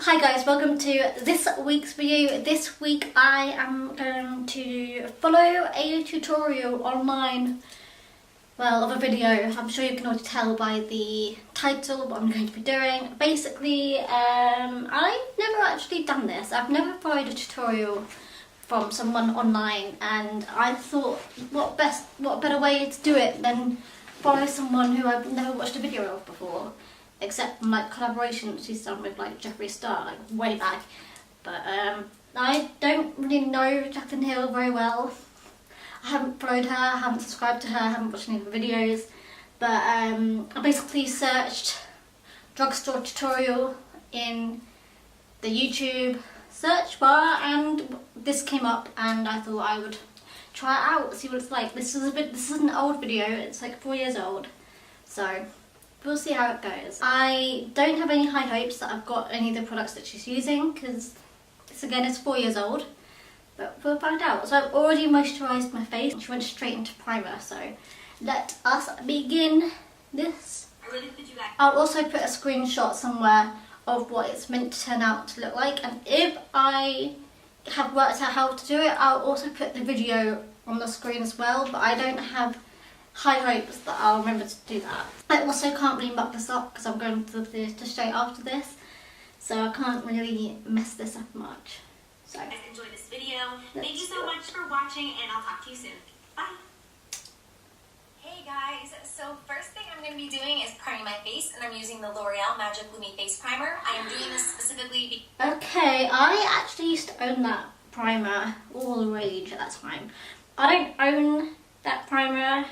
Hi guys, welcome to this week's video. This week I am going to follow a tutorial online, well, of a video. I'm sure you can already tell by the title what I'm going to be doing. Basically, I've never actually done this. I've never followed a tutorial from someone online, and I thought what better way to do it than follow someone who I've never watched a video of before. Except from like collaborations she's done with like Jeffree Star, like way back. But I don't really know Jaclyn Hill very well. I haven't followed her, I haven't subscribed to her, I haven't watched any of her videos. But I basically searched drugstore tutorial in the YouTube search bar, and this came up, and I thought I would try it out, see what it's like. This is an old video. It's like 4 years old, so we'll see how it goes. I don't have any high hopes that I've got any of the products that she's using, because this again is 4 years old, but we'll find out. So I've already moisturised my face. She went straight into primer, so let us begin this. I'll also put a screenshot somewhere of what it's meant to turn out to look like, and if I have worked out how to do it, I'll also put the video on the screen as well, but I don't have high hopes that I'll remember to do that. I also can't really muck this up because I'm going to the theatre straight after this, so I can't really mess this up much. So guys, enjoy this video. Thank you so much for watching, and I'll talk to you soon. Bye. Hey guys, so first thing I'm going to be doing is priming my face, and I'm using the L'Oreal Magic Lumi Face Primer. I am doing this specifically okay, I actually used to own that primer, all the rage at that time. I don't own that primer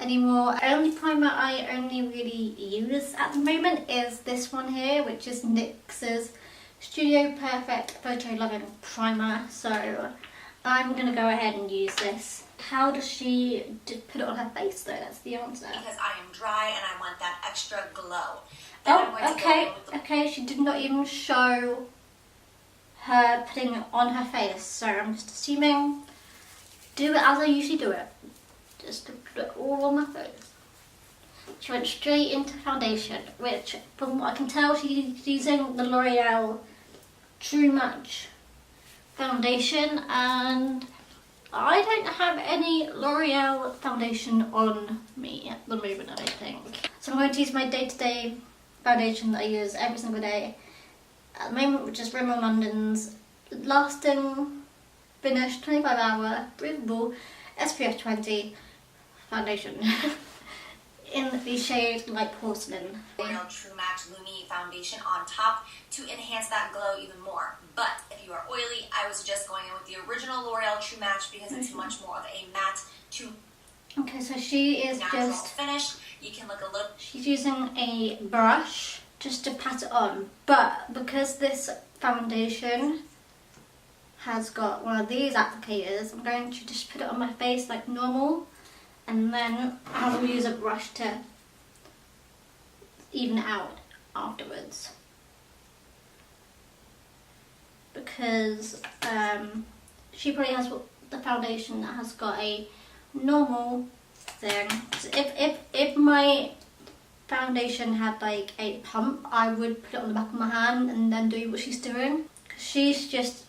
anymore. The only primer I only really use at the moment is this one here, which is NYX's Studio Perfect Photo Loving Primer. So I'm gonna go ahead and use this. How does she put it on her face though? That's the answer. Because I am dry and I want that extra glow. Okay, she did not even show her putting it on her face, so I'm just assuming do it as I usually do it. Just to put it all on my face. She went straight into foundation, which from what I can tell she's using the L'Oreal True Match foundation, and I don't have any L'Oreal foundation on me at the moment, I don't think. So I'm going to use my day-to-day foundation that I use every single day at the moment, which is Rimmel London's Lasting Finish 25-hour Breathable SPF 20 foundation in the shade Light Porcelain. L'Oreal True Match Lumi foundation on top to enhance that glow even more. But if you are oily, I would suggest going in with the original L'Oreal True Match because it's much more of a matte to okay, so she is natural just finish. You can look a little. She's using a brush just to pat it on, but because this foundation has got one of these applicators, I'm going to just put it on my face like normal, and then I will use a brush to even it out afterwards. Because she probably has the foundation that has got a normal thing. So if my foundation had like a pump, I would put it on the back of my hand and then do what she's doing. She's just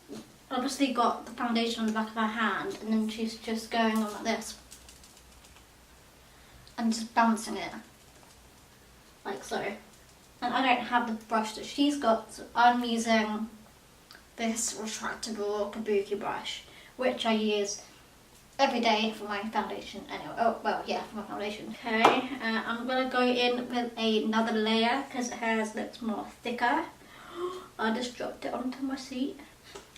obviously got the foundation on the back of her hand, and then she's just going on like this and just bouncing it like so. And I don't have the brush that she's got, so I'm using this retractable kabuki brush, which I use every day for my foundation anyway. Oh well, yeah, for my foundation. Okay, I'm gonna go in with another layer because hers looks more thicker. I just dropped it onto my seat.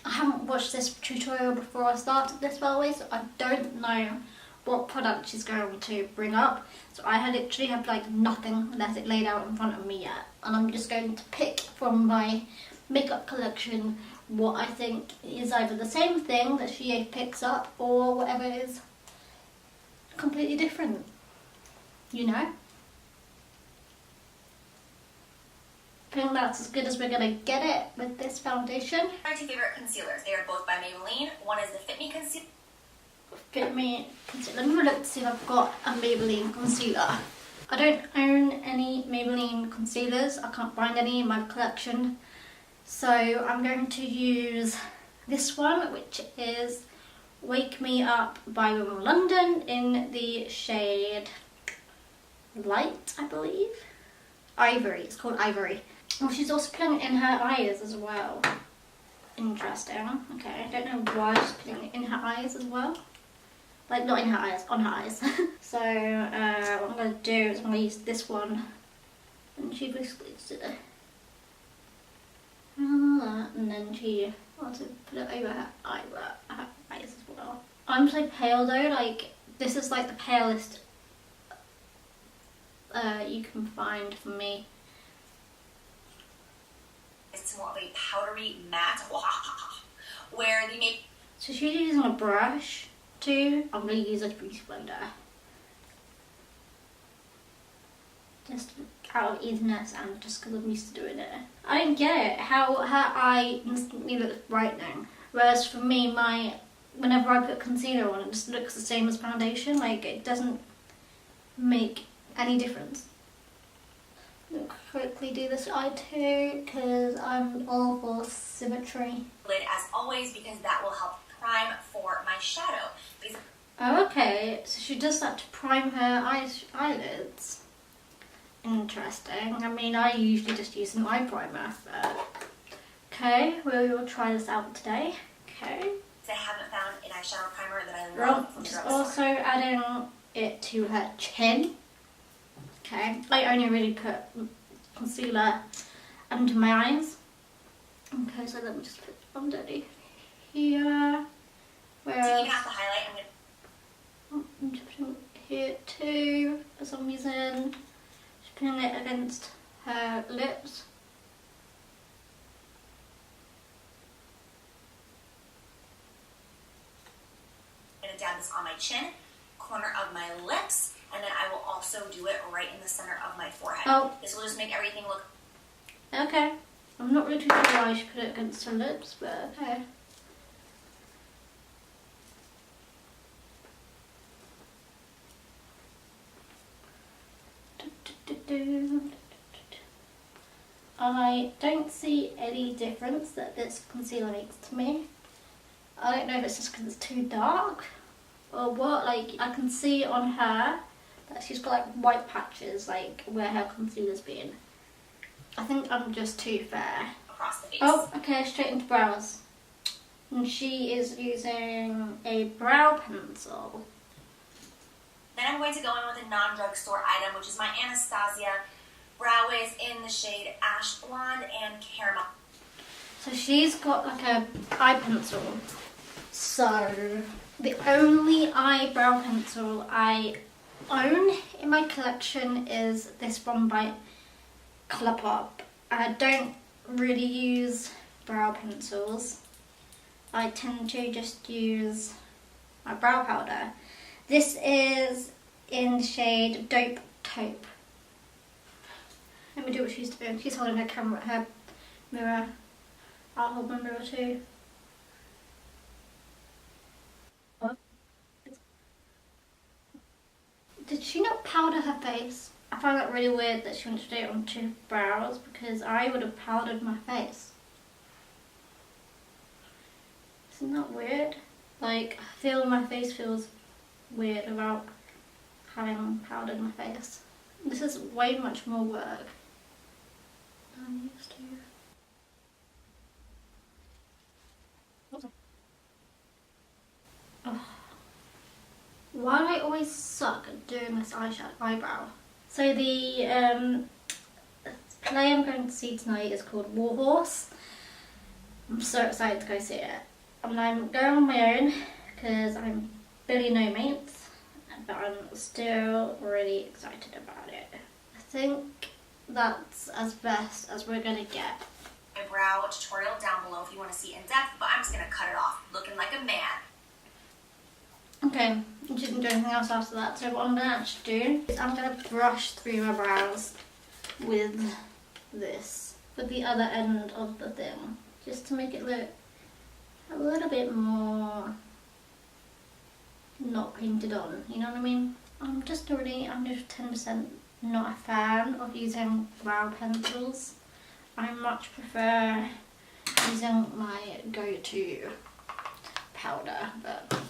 I haven't watched this tutorial before I started this, by the way, so I don't know what product she's going to bring up. So I literally have like nothing that's it laid out in front of me yet, and I'm just going to pick from my makeup collection what I think is either the same thing that she picks up or whatever is completely different, you know? I think that's as good as we're gonna get it with this foundation. My two favorite concealers. They are both by Maybelline. One is the Fit Me Concealer. Fit Me Concealer. Let me look to see if I've got a Maybelline concealer. I don't own any Maybelline concealers. I can't find any in my collection. So I'm going to use this one, which is Wake Me Up by Women London in the shade Light, I believe. Ivory, it's called Ivory. Oh, she's also putting it in her eyes as well. Interesting. Okay, I don't know why she's putting it in her eyes as well. Like, not in her eyes, on her eyes. So, what I'm going to do is I'm going to use this one. And she basically did it. And then she also put it over her eyes as well. I'm so pale though, like, this is like the palest you can find for me. It's more of a powdery matte, where the make. So she's using a brush too. I'm going to use a beauty blender. Just out of easiness and just because I'm used to doing it. I don't get it, how her eye instantly looks brightening. Whereas for me, whenever I put concealer on, it just looks the same as foundation. Like, it doesn't make any difference. I'll quickly do this eye too, because I'm all for symmetry. Lid as always, because that will help prime for my shadow. Oh, okay, so she does that to prime her eyelids. Interesting. I mean, I usually just use an eye primer, but okay, we will try this out today. Okay. I haven't found an eyeshadow primer that I love from the Just drugstore. also adding it to her chin. Okay, I only really put concealer under my eyes. Okay, so let me just put it underneath here. Where So else? even at the highlight, I'm just putting it here too, for some reason. Just putting it against her lips. I'm going to dab this on my chin, corner of my lips, and then I will also do it right in the center of my forehead. Oh. This will just make everything look. Okay. I'm not really too sure why she put it against her lips, but okay. I don't see any difference that this concealer makes to me. I don't know if it's just because it's too dark or what. Like, I can see on her that she's got like white patches, like where her concealer's been. I think I'm just too fair. Across the face. Oh, okay, straight into brows. And she is using a brow pencil. Then I'm going to go in with a non-drugstore item, which is my Anastasia Brow Wiz in the shade Ash Blonde and Caramel. So she's got like a eye pencil. So the only eyebrow pencil I own in my collection is this one by Colourpop. I don't really use brow pencils. I tend to just use my brow powder. This is in the shade Dope Taupe. Let me do what she's doing. She's holding her mirror. I'll hold my mirror too. Did she not powder her face? I find that really weird that she went to do it on two brows, because I would have powdered my face. Isn't that weird? Like, I feel my face feels weird without having powdered my face. This is way much more work than I'm used to. Oh. Why do I always suck at doing this eyebrow? So the play I'm going to see tonight is called Warhorse. I'm so excited to go see it. And I'm going on my own because I'm barely no mates, but I'm still really excited about it. I think that's as best as we're gonna get. My brow tutorial down below if you want to see in depth, but I'm just going to cut it off looking like a man. Okay, you shouldn't do anything else after that. So what I'm going to actually do is I'm going to brush through my brows with this, with the other end of the thing, just to make it look a little bit more not painted on, you know what I mean? I'm just 10% not a fan of using brow pencils. I much prefer to powder, but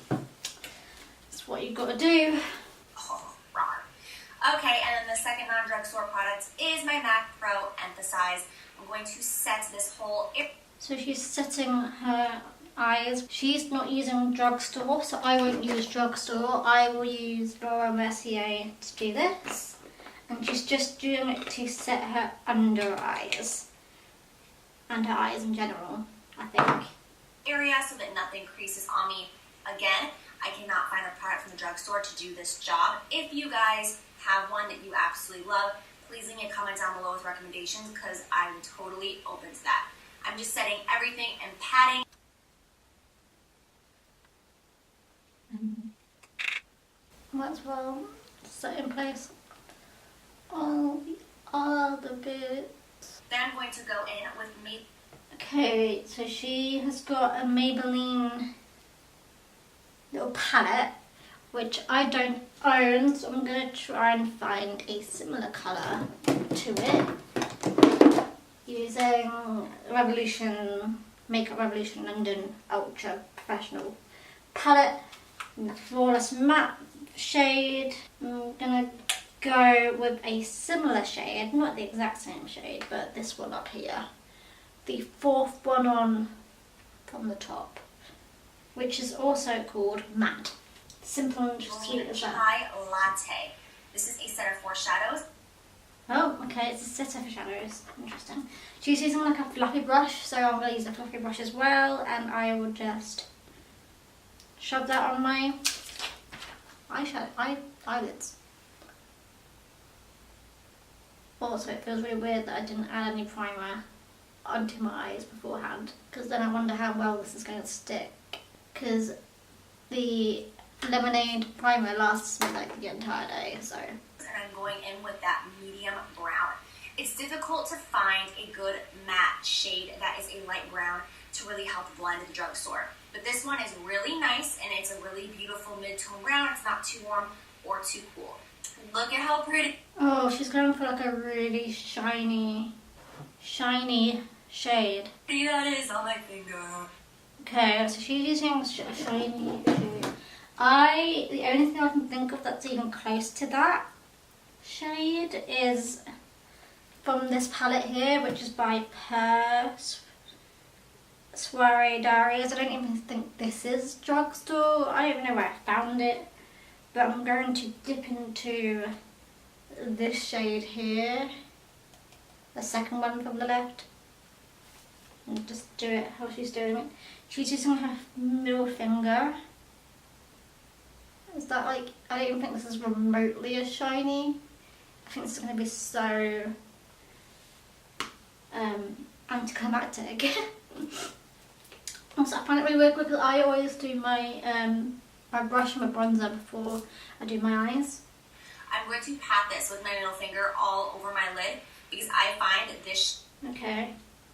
that's what you gotta do. Oh, wrong. Okay, and then the second non-drugstore product is my MAC Pro Emphasize. I'm going to set this whole area. So she's setting her eyes. She's not using drugstore, so I won't use drugstore. I will use Laura Mercier to do this. And she's just doing it to set her under eyes. And her eyes in general, I think. Area so that nothing creases on me. Again, I cannot find a product from the drugstore to do this job. If you guys have one that you absolutely love, please leave me a comment down below with recommendations because I'm totally open to that. I'm just setting everything and patting. Might as well set in place all the other bits. Then I'm going to go in with me. Okay, so she has got a Maybelline little palette, which I don't own, so I'm going to try and find a similar colour to it using Makeup Revolution London Ultra Professional palette in the Flawless Matte shade. I'm going to go with a similar shade, not the exact same shade, but this one up here. The fourth one on from the top, which is also called Matte. Simple and sweet as that. Chai Latte. This is a set of 4 shadows. Oh, okay, it's a set of shadows. Interesting. She's using like a fluffy brush, so I'm going to use a fluffy brush as well, and I will just shove that on my eyelids. Also, it feels really weird that I didn't add any primer onto my eyes beforehand, because then I wonder how well this is going to stick, because the lemonade primer lasts me like the entire day, so. And I'm going in with that medium brown. It's difficult to find a good matte shade that is a light brown to really help blend at the drugstore. But this one is really nice, and it's a really beautiful mid-tone brown. It's not too warm or too cool. Look at how pretty. Oh, she's going for like a really shiny shade. That is on my finger. Okay, so she's using a shiny shade. The only thing I can think of that's even close to that shade is from this palette here, which is by Soiree Diaries. I don't even think this is drugstore. I don't even know where I found it, but I'm going to dip into this shade here, the second one from the left, and just do it how she's doing it. She's using her middle finger. Is that like, I don't even think this is remotely as shiny. I think this is going to be so anticlimactic. Also, I find it really weird because I always do my my brush and my bronzer before I do my eyes. I'm going to pat this with my middle finger all over my lid because I find this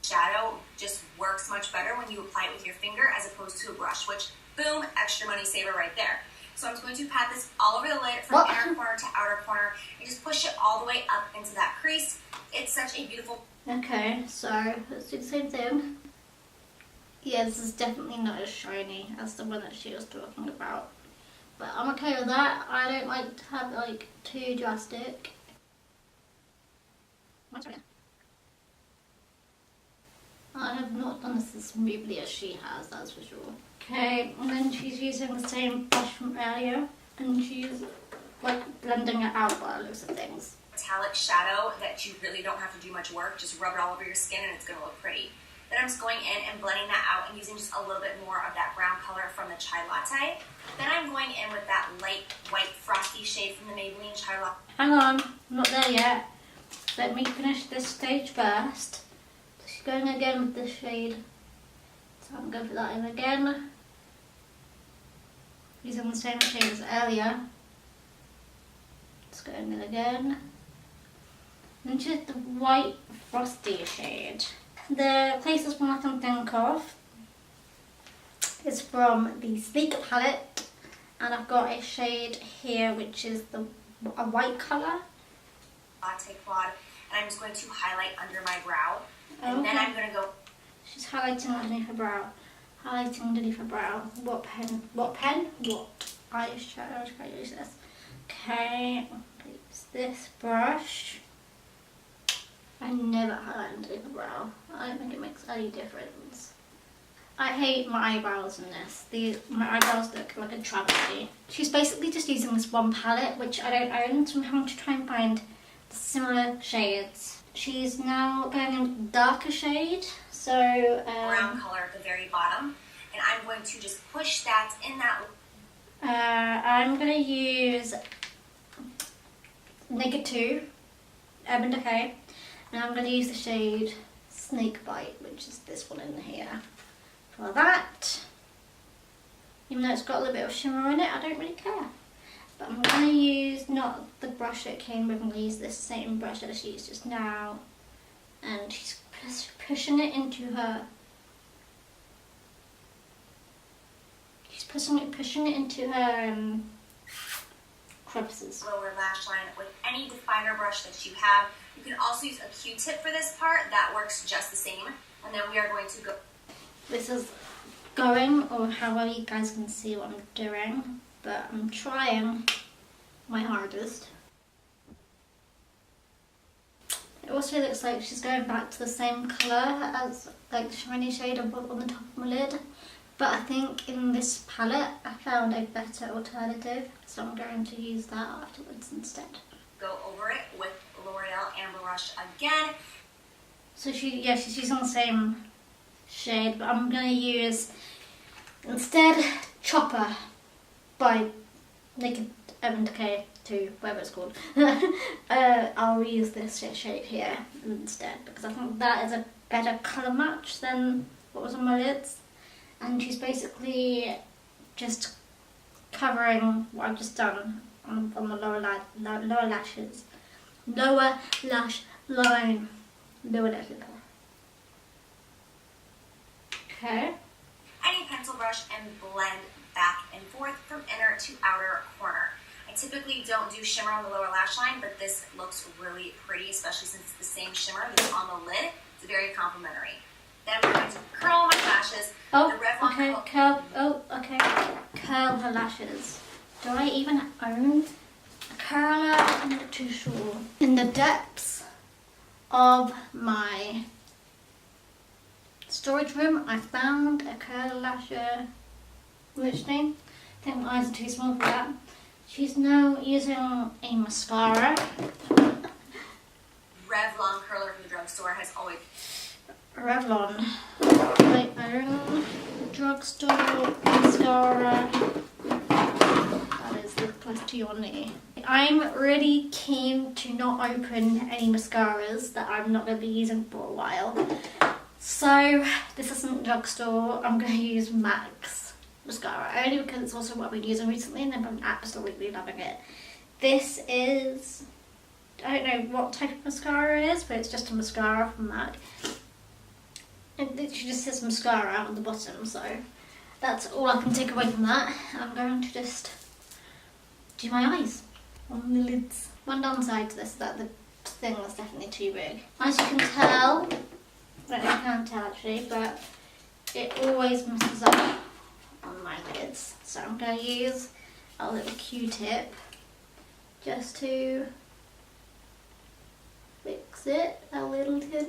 shadow just works much better when you apply it with your finger as opposed to a brush, which, boom, extra money saver right there. So I'm going to pat this all over the lid from inner corner to outer corner and just push it all the way up into that crease. It's such a beautiful... Okay, so let's do the same thing. Yeah, this is definitely not as shiny as the one that she was talking about. But I'm okay with that. I don't like to have like too drastic. I have not done this as smoothly as she has, that's for sure. Okay, and then she's using the same brush from earlier, and she's like blending it out by the looks of things. Metallic shadow that you really don't have to do much work, just rub it all over your skin and it's going to look pretty. Then I'm just going in and blending that out and using just a little bit more of that brown color from the Chai Latte. Then I'm going in with that light white frosty shade from the Maybelline Chai Latte. Hang on, I'm not there yet. Let me finish this stage first. She's going again with this shade. So I'm going to put that in again. Using the same shade as earlier. Just going in again. And just the white frosty shade. The closest one I can think of is from the Sleek palette, and I've got a shade here which is a white colour. Latte quad, and I'm just going to highlight under my brow, and then I'm going to go... She's highlighting underneath her brow. highlighting underneath her brow. What pen? What eyeshadow? Can I use this? Okay, use this brush. I never highlight underneath the brow. I don't think it makes any difference. I hate my eyebrows in this. My eyebrows look like a travesty. She's basically just using this one palette, which I don't own, so I'm having to try and find similar shades. She's now going in darker shade, so brown color at the very bottom, and I'm going to just push that in that. I'm gonna use -2 Urban Decay, and I'm gonna use the shade Snake Bite, which is this one in here. For that, even though it's got a little bit of shimmer in it, I don't really care. But I'm going to use not the brush that it came with, I'm going to use this same brush that she used just now. And she's pushing it into her. She's pushing it into her crevices. Lower lash line with any definer brush that you have. You can also use a Q-tip for this part. That works just the same. And then we are going to go. This is going, or however you guys can see what I'm doing, but I'm trying my hardest. It also looks like she's going back to the same colour as like the shiny shade on the top of my lid, but I think in this palette I found a better alternative, so I'm going to use that afterwards instead. Go over it with L'Oreal Amber Rush again. So she's using the same shade, but I'm going to use instead Chopper by Naked Urban Decay 2, whatever it's called. I'll use this shade here instead because I think that is a better colour match than what was on my lids. And she's basically just covering what I've just done on the lower lashes. Lower lash line. Lower lash line. Okay. Any pencil brush and blend back and forth from inner to outer corner. I typically don't do shimmer on the lower lash line, but this looks really pretty, especially since it's the same shimmer that's on the lid. It's very complimentary. Then we're going to curl my lashes. Oh, okay, curl her lashes. Do I even own a curler? I'm not too sure. In the depths of my storage room, I found a curl lasher. Which name? I think my eyes are too small for that. She's now using a mascara. Revlon curler from the drugstore has always. Revlon. My own drugstore mascara. That is the close to your knee. I'm really keen to not open any mascaras that I'm not going to be using for a while. So this isn't drugstore. I'm going to use MAC's mascara only because it's also what I've been using recently and I'm absolutely loving it. This is, I don't know what type of mascara it is, but it's just a mascara from MAC. It literally just says mascara on the bottom, so that's all I can take away from that. I'm going to just do my eyes on the lids. One downside to this is that the thing was definitely too big. As you can tell, I can't tell actually, but it always messes up on my lids. So I'm going to use a little Q-tip just to fix it a little bit.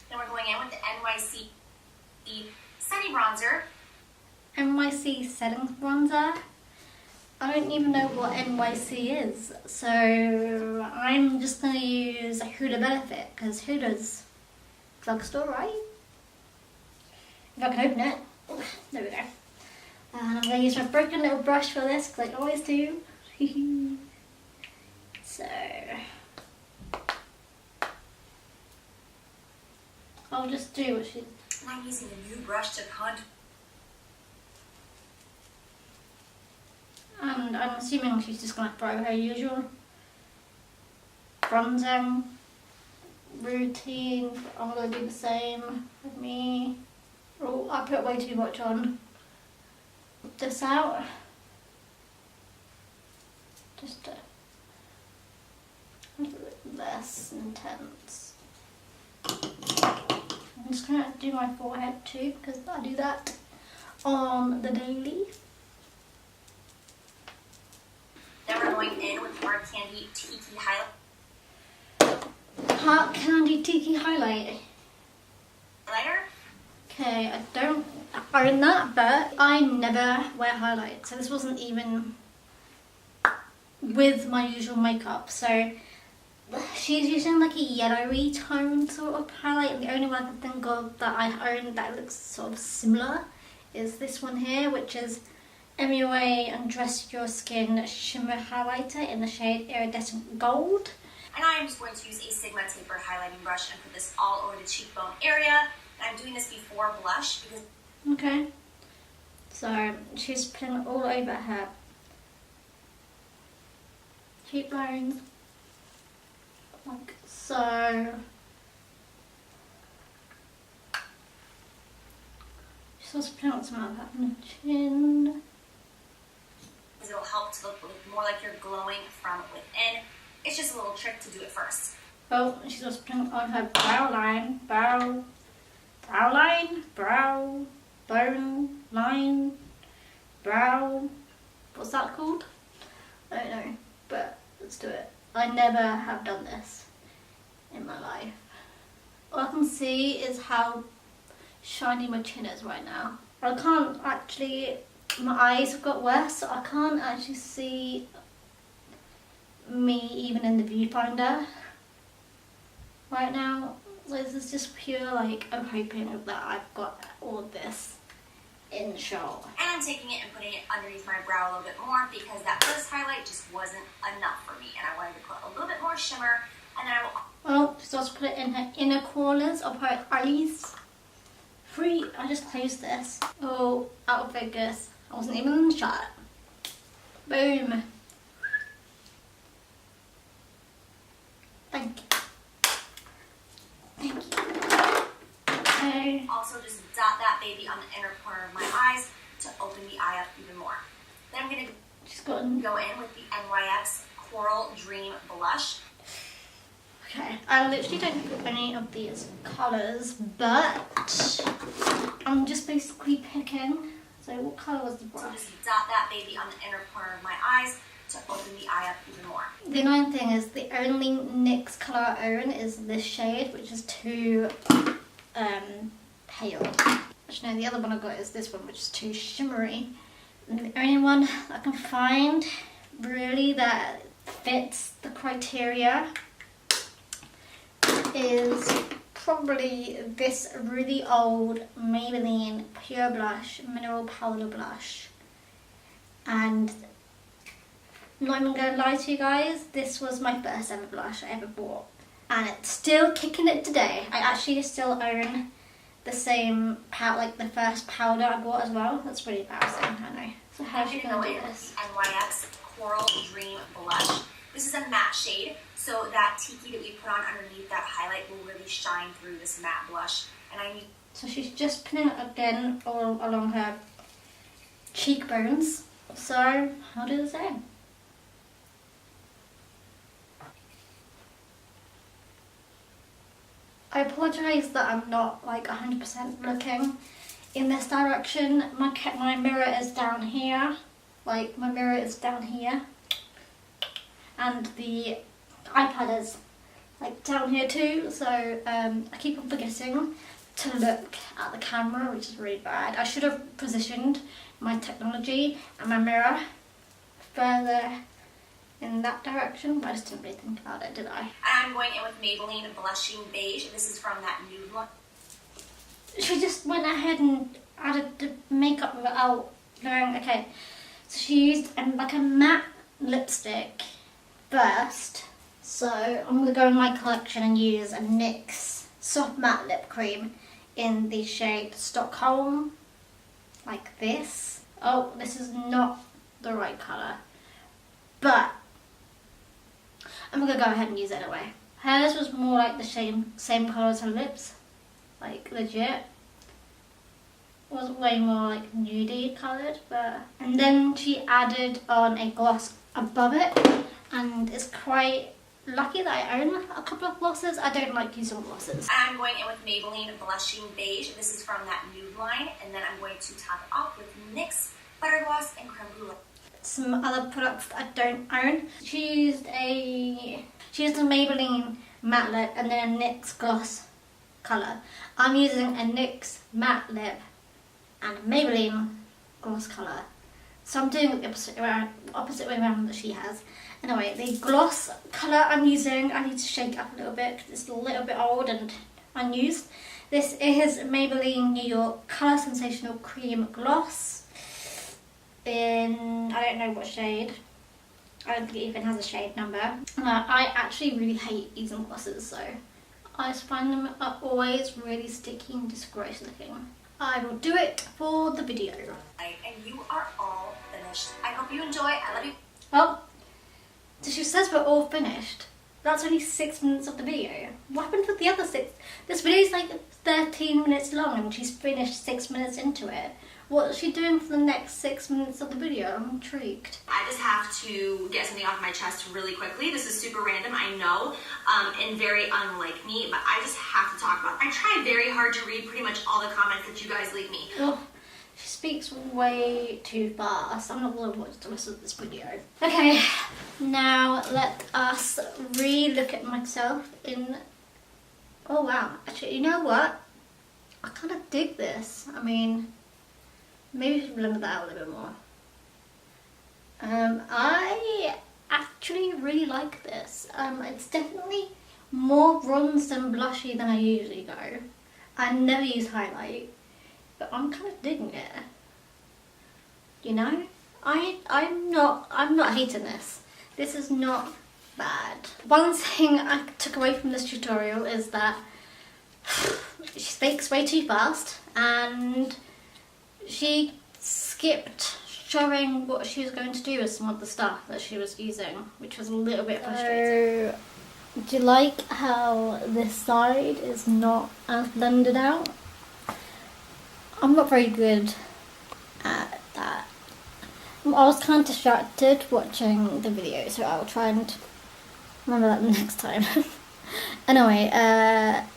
Then we're going in with the NYC Sunny Bronzer. NYC setting bronzer. I don't even know what NYC is, so I'm just going to use Huda Benefit because Huda's drugstore, right? If I can open it. There we go. And I'm going to use my broken little brush for this because I always do. So I'll just do what she. And I'm using a new brush to contour. And I'm assuming she's just going to throw her usual bronzing routine. I'm going to do the same with me. Oh, I put way too much on. Put this out. Just a little bit less intense. I'm just going to do my forehead too because I do that on the daily. Then we're going in with Hard Candy Tiki Highlight. Hard Candy Tiki Highlighter. Okay, I don't own that, but I never wear highlight, so this wasn't even with my usual makeup. So she's using like a yellowy tone sort of highlight, and the only one I can think of that I own that looks sort of similar is this one here, which is MUA Undress Your Skin Shimmer Highlighter in the shade Iridescent Gold. And I am just going to use a Sigma Taper highlighting brush and put this all over the cheekbone area. And I'm doing this before blush because... Okay. So she's putting it all over her cheekbones. Like so. She's also putting out some of that on the chin. It'll help to look more like you're glowing from within. It's just a little trick to do it first. Oh, she's also putting it on her brow line, bone line, brow. What's that called? I don't know, but let's do it. I never have done this in my life. All I can see is how shiny my chin is right now. I can't actually, my eyes have got worse, so I can't actually see me even in the viewfinder right now. So this is just pure like, I'm hoping that I've got all of this in shot. And I'm taking it and putting it underneath my brow a little bit more because that first highlight just wasn't enough for me, and I wanted to put a little bit more shimmer, and then I will... Well, she's also put it in her inner corners of her eyes. I just closed this. Oh, out of focus. I wasn't even in the shot. Boom. Thank you. Thank you. Okay. Also just dot that baby on the inner corner of my eyes to open the eye up even more. Then I'm going to go in with the NYX Coral Dream Blush. Okay, I literally don't put any of these colours, but I'm just basically picking. So what colour was the brush? So just dot that baby on the inner corner of my eyes to open the eye up even more. The annoying thing is the only NYX colour I own is this shade, which is too pale. Actually no, the other one I got is this one, which is too shimmery. And the only one I can find really that fits the criteria is probably this really old Maybelline Pure Blush Mineral Powder Blush. And I'm not even going to lie to you guys, this was my first ever blush I ever bought. And it's still kicking it today. I actually still own the same powder, like the first powder I bought as well. That's really embarrassing, I know. So how should I do this? NYX Coral Dream Blush. This is a matte shade, so that tiki that we put on underneath that highlight will really shine through this matte blush. And I need... So she's just putting it again all along her cheekbones. So I'll do the same. I apologise that I'm not like 100% looking in this direction. My mirror is down here. Like my mirror is down here. And the iPad is like down here too, so I keep on forgetting to look at the camera, which is really bad. I should have positioned my technology and my mirror further in that direction, but I just didn't really think about it, did I? I'm going in with Maybelline Blushing Beige. This is from that nude one. She just went ahead and added the makeup without knowing. Okay, so she used like a matte lipstick first. So I'm going to go in my collection and use a NYX Soft Matte Lip Cream in the shade Stockholm, like this. Oh, this is not the right colour, but I'm going to go ahead and use it anyway. Hers was more like the same colour as her lips, like legit. It was way more like nudie coloured, but... And then she added on a gloss above it, and it's quite lucky that I own a couple of glosses. I don't like using glosses. I'm going in with Maybelline Blushing Beige. This is from that nude line. And then I'm going to top it off with NYX Butter Gloss and Creme Brulee. Some other products that I don't own. She used a Maybelline matte lip and then a NYX gloss colour. I'm using a NYX matte lip and a Maybelline gloss colour. So I'm doing the opposite way around that she has. Anyway, the gloss colour I'm using, I need to shake it up a little bit because it's a little bit old and unused. This is Maybelline New York Colour Sensational Cream Gloss in, I don't know what shade. I don't think it even has a shade number. I actually really hate using glosses, so I just find them are always really sticky and just gross looking. I will do it for the video. And you are all finished. I hope you enjoy. I love you. Oh, so she says we're all finished. That's only 6 minutes of the video. What happened with the other 6? This video is like 13 minutes long and she's finished 6 minutes into it. What is she doing for the next 6 minutes of the video? I'm intrigued. I just have to get something off my chest really quickly. This is super random, I know, and very unlike me, but I just have to talk about it. I try very hard to read pretty much all the comments that you guys leave me. Oh, she speaks way too fast. I'm not going to watch the rest of this video. Okay, now let us re-look at myself in... Oh wow, actually, you know what? I kind of dig this. I mean... Maybe we should blend that out a little bit more. I actually really like this. It's definitely more bronze and blushy than I usually go. I never use highlight, but I'm kind of digging it. You know, I'm not hating this. This is not bad. One thing I took away from this tutorial is that she speaks way too fast and she skipped showing what she was going to do with some of the stuff that she was using, which was a little bit frustrating. Do you like how this side is not as blended out? I'm not very good at that. I was kind of distracted watching the video, so I'll try and remember that next time. Anyway,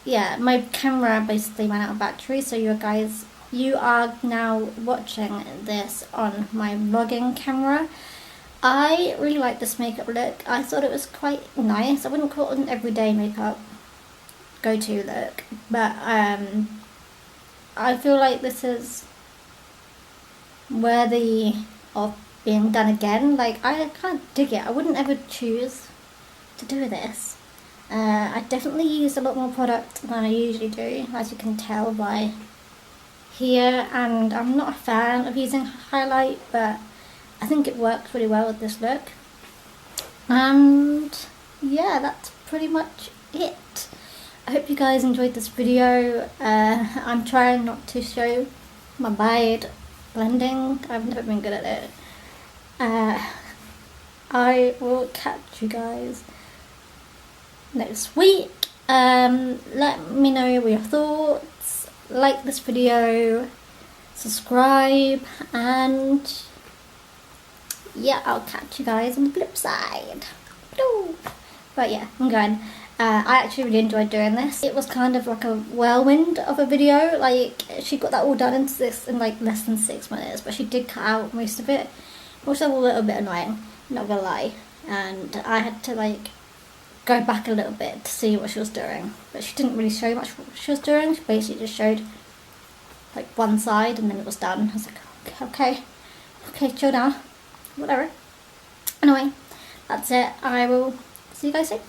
yeah, my camera basically ran out of battery, so you are now watching this on my vlogging camera. I really like this makeup look. I thought it was quite nice. I wouldn't call it an everyday makeup go-to look, but I feel like this is worthy of being done again. Like, I kind of dig it. I wouldn't ever choose to do this. I definitely use a lot more product than I usually do, as you can tell by here, and I'm not a fan of using highlight, but I think it works really well with this look. And yeah, that's pretty much it. I hope you guys enjoyed this video. I'm trying not to show my bad blending. I've never been good at it. I will catch you guys next week. Let me know your thoughts. Like this video, subscribe, and yeah, I'll catch you guys on the flip side. But yeah, I'm going. I actually really enjoyed doing this. It was kind of like a whirlwind of a video. Like, she got that all done into this in like less than 6 minutes, but she did cut out most of it, which was a little bit annoying, not gonna lie. And I had to like go back a little bit to see what she was doing, but she didn't really show much what she was doing. She basically just showed like one side and then it was done. I was like, okay, chill down, whatever. Anyway, that's it. I will see you guys soon.